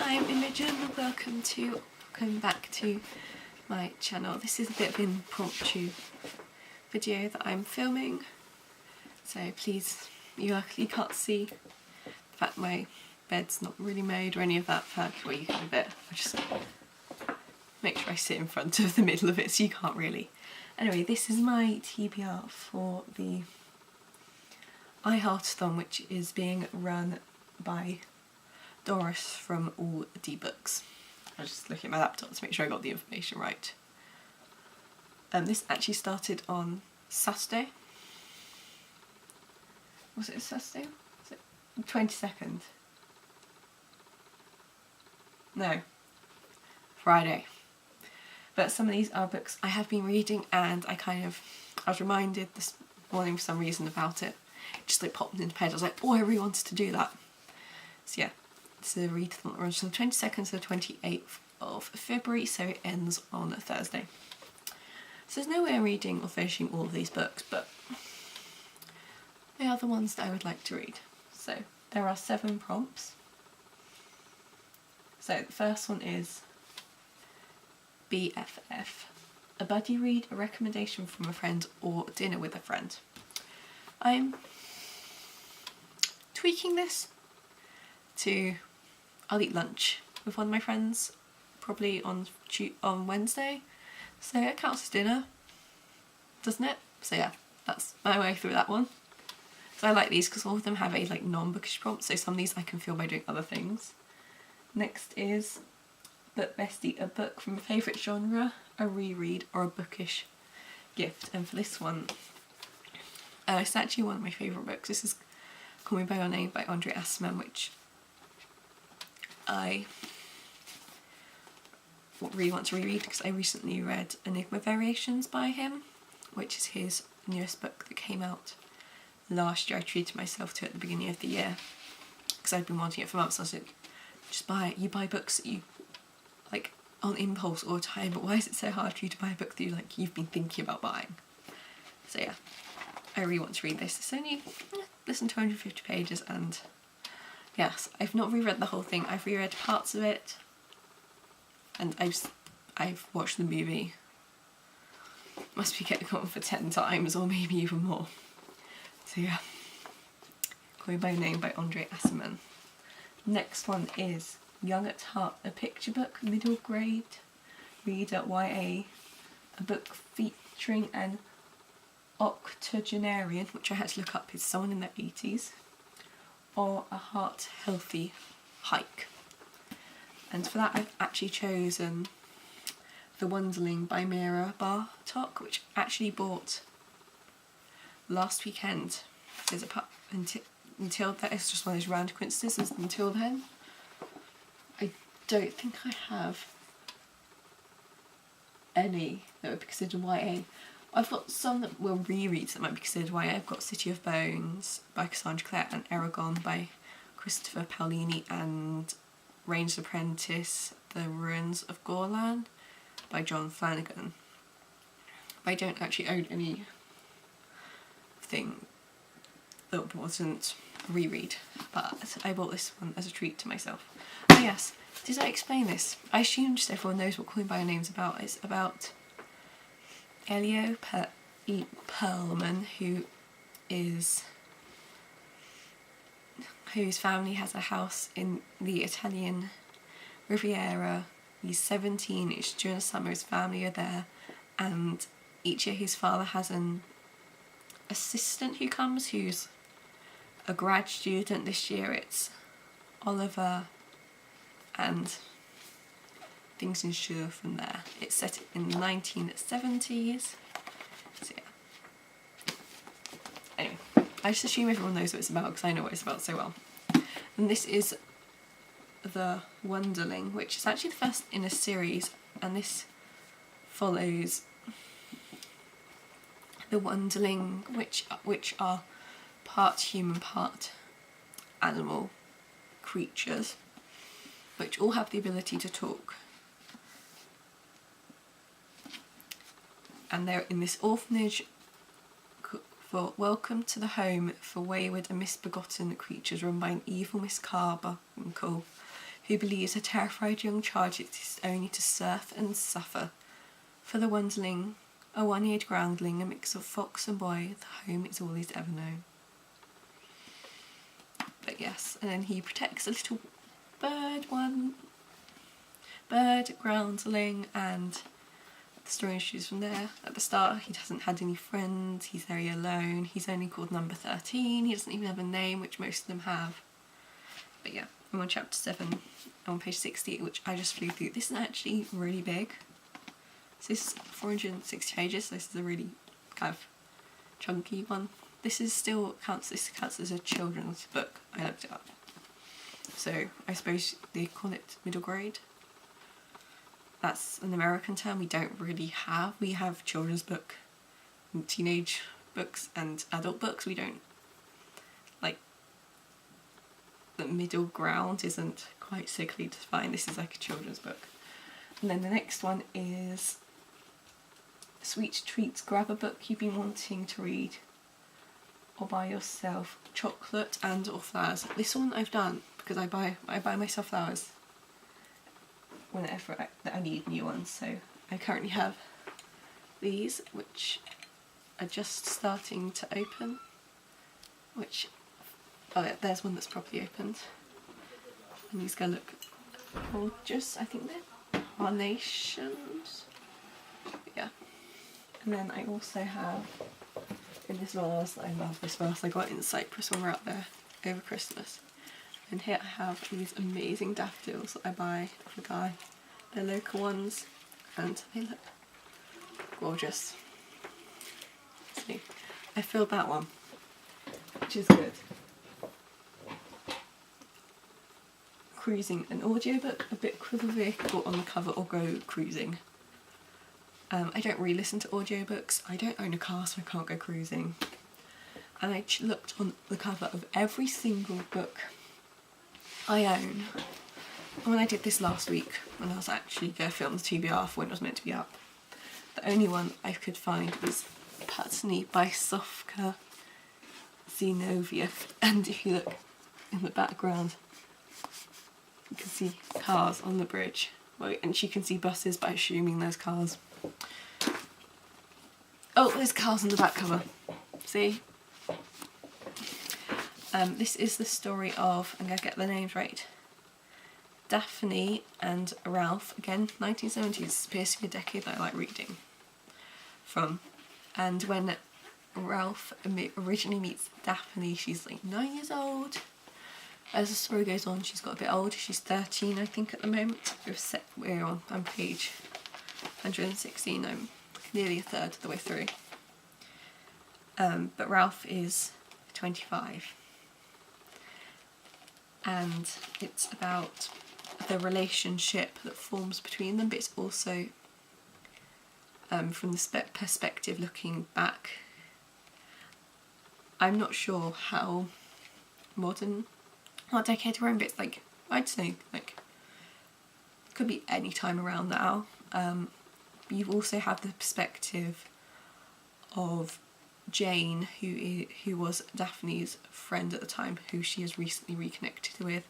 I'm Imogen. Welcome back to my channel. This is a bit of an impromptu video that I'm filming, so please, you can't see the fact my bed's not really made or any of that fact where you can a bit. I just make sure I sit in front of the middle of it so you can't really. Anyway, this is my TBR for the Iheartathon, which is being run by Doris from All D Books. I was just looking at my laptop to make sure I got the information right. This actually started on Saturday. Was it Saturday? Was it 22nd? No, Friday. But some of these are books I have been reading, and I was reminded this morning for some reason about it. It just like popped into my head. I was like, oh, I really wanted to do that. So yeah, it's a readathon that runs from the 22nd to the 28th of February, so it ends on a Thursday. So there's no way I'm reading or finishing all of these books, but they are the ones that I would like to read. So there are 7 prompts. So the first one is BFF. A buddy read, a recommendation from a friend, or dinner with a friend. I'm tweaking this to I'll eat lunch with one of my friends probably on Wednesday, so it counts as dinner, doesn't it? So yeah, that's my way through that one. So I like these because all of them have a like non-bookish prompt, so some of these I can fill by doing other things. Next is Book Bestie, a book from a favourite genre, a reread, or a bookish gift. And for this one, it's actually one of my favourite books. This is Call Me By Your Name by Andre Assman, which I really want to reread because I recently read Enigma Variations by him, which is his newest book that came out last year. I treated myself to it at the beginning of the year because I'd been wanting it for months. I was like, just buy it. You buy books that you like on impulse all the time, but why is it so hard for you to buy a book that you've been thinking about buying? So yeah, I really want to read this. It's only less than 250 pages, and yes, I've not reread the whole thing. I've reread parts of it, and I've watched the movie. Must be getting on for 10 times or maybe even more. So yeah, Call Me By Your Name by Andre Assman. Next one is Young at Heart, a picture book, middle grade reader, YA, a book featuring an octogenarian, which I had to look up, is someone in their 80s, or a heart-healthy hike. And for that I've actually chosen The Wonderling by Mira Bartok, which I actually bought last weekend. There's a until that is just one of those round coincidences. Until then, I don't think I have any that would be considered YA. I've got some that were rereads that might be considered YA. I've got City of Bones by Cassandra Clare and Aragon by Christopher Paolini, and Ranger's Apprentice, The Ruins of Gorlan by John Flanagan. But I don't actually own anything that wasn't a reread, but I bought this one as a treat to myself. Oh yes, did I explain this? I assume just everyone knows what Call Me By Your Name's about. It's about Elio Perlman, whose family has a house in the Italian Riviera. He's 17, it's during the summer, his family are there, and each year his father has an assistant who comes, who's a grad student. This year it's Oliver, and things ensure from there. It's set in the 1970s. So yeah. Anyway, I just assume everyone knows what it's about because I know what it's about so well. And this is The Wonderling, which is actually the first in a series, and this follows the Wonderling, which are part human, part animal creatures, which all have the ability to talk. And they're in this orphanage for Welcome to the Home for Wayward and Misbegotten Creatures, run by an evil Miss Carbuncle, who believes a terrified young child exists only to surf and suffer. For the wondling, a one-eared groundling, a mix of fox and boy, the home is all he's ever known. But yes, and then he protects a little bird, groundling, and the story issues from there. At the start, he hasn't had any friends, he's very alone, he's only called number 13, he doesn't even have a name, which most of them have. But yeah, I'm on chapter 7, I'm on page 60, which I just flew through. This is actually really big. So this is 460 pages, so this is a really kind of chunky one. This counts as a children's book. I looked it up. So I suppose they call it middle grade. That's an American term we don't really have. We have children's book, teenage books and adult books. We don't, like, the middle ground isn't quite so clearly defined. This is like a children's book. And then the next one is Sweet Treats. Grab a book you've been wanting to read or buy yourself chocolate and or flowers. This one I've done because I buy myself flowers whenever I need new ones. So I currently have these, which are just starting to open. Which, oh yeah, there's one that's properly opened. And these go look gorgeous. I think they're carnations. Yeah. And then I also have in this vase, I love this vase, I got it in Cyprus when we were out there over Christmas. And here I have these amazing daffodils that I buy off a guy. They're local ones and they look gorgeous. See, I filled that one, which is good. Cruising, an audiobook, a book with a vehicle on the cover, or go cruising. I don't really listen to audiobooks. I don't own a car, so I can't go cruising. And I looked on the cover of every single book I own. And when I did this last week, when I was actually going to film the TBR for when it was meant to be up, the only one I could find was Putney by Sofka Zenobia. And if you look in the background, you can see cars on the bridge. Well, and you can see buses, but I'm assuming there's cars. Oh, there's cars on the back cover. See? This is the story of, I'm going to get the names right, Daphne and Ralph. Again, 1970s appears to be a decade that I like reading from. And when Ralph originally meets Daphne, she's like 9 years old. As the story goes on, she's got a bit older. She's 13, I think, at the moment. We're on page 116. I'm nearly a third of the way through. But Ralph is 25. And it's about the relationship that forms between them, but it's also from the perspective looking back. I'm not sure how modern, what decade we're in, but it's like, I'd say, like, could be any time around now. You also have the perspective of Jane, who was Daphne's friend at the time, who she has recently reconnected with.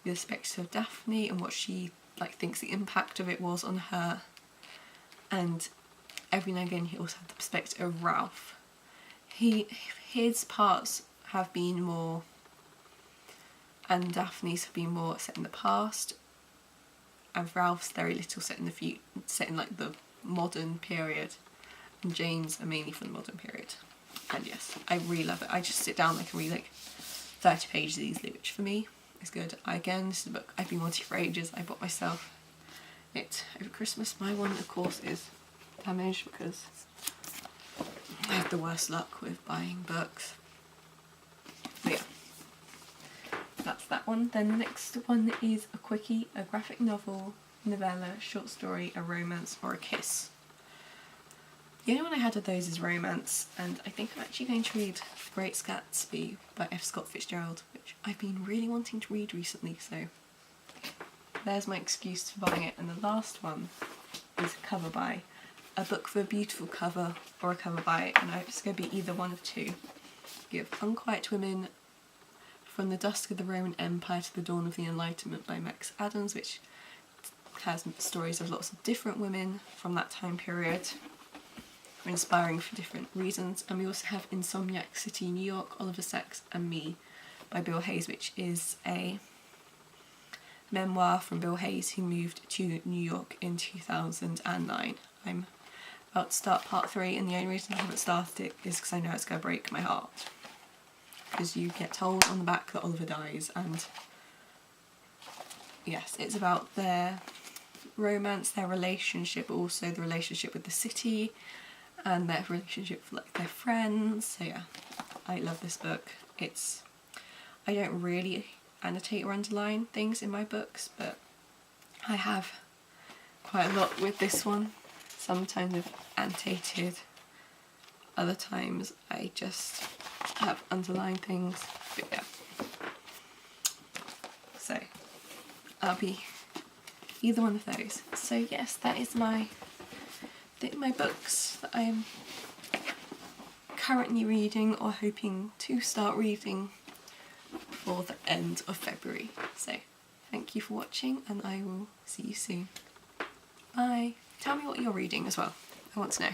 The perspective of Daphne and what she thinks the impact of it was on her. And every now and again, he also had the perspective of Ralph. His parts have been more, and Daphne's have been more set in the past, and Ralph's very little set in the future, set in the modern period, and Jane's are mainly from the modern period. And yes, I really love it. I just sit down, I can read 30 pages easily, which for me is good. This is a book I've been wanting for ages. I bought myself it over Christmas. My one, of course, is damaged because I have the worst luck with buying books. But yeah, that's that one. Then the next one is a quickie, a graphic novel, novella, short story, a romance, or a kiss. The only one I had of those is romance, and I think I'm actually going to read The Great Gatsby by F. Scott Fitzgerald, which I've been really wanting to read recently, so there's my excuse for buying it. And the last one is a cover by, a book for a beautiful cover or a cover by, and it's going to be either one of two. You have Unquiet Women From the Dusk of the Roman Empire to the Dawn of the Enlightenment by Max Adams, which has stories of lots of different women from that time period, inspiring for different reasons. And we also have Insomniac City, New York, Oliver Sacks and Me by Bill Hayes, which is a memoir from Bill Hayes who moved to New York in 2009. I'm about to start part 3, and the only reason I haven't started it is because I know it's going to break my heart. Because you get told on the back that Oliver dies, and yes, it's about their romance, their relationship, but also the relationship with the city and their relationship with like their friends. So yeah, I love this book. I don't really annotate or underline things in my books, but I have quite a lot with this one. Sometimes I've annotated, other times I just have underlined things, but yeah. So I'll be either one of those. So yes, that is my books that I'm currently reading or hoping to start reading for the end of February. So thank you for watching, and I will see you soon. Bye. Tell me what you're reading as well. I want to know.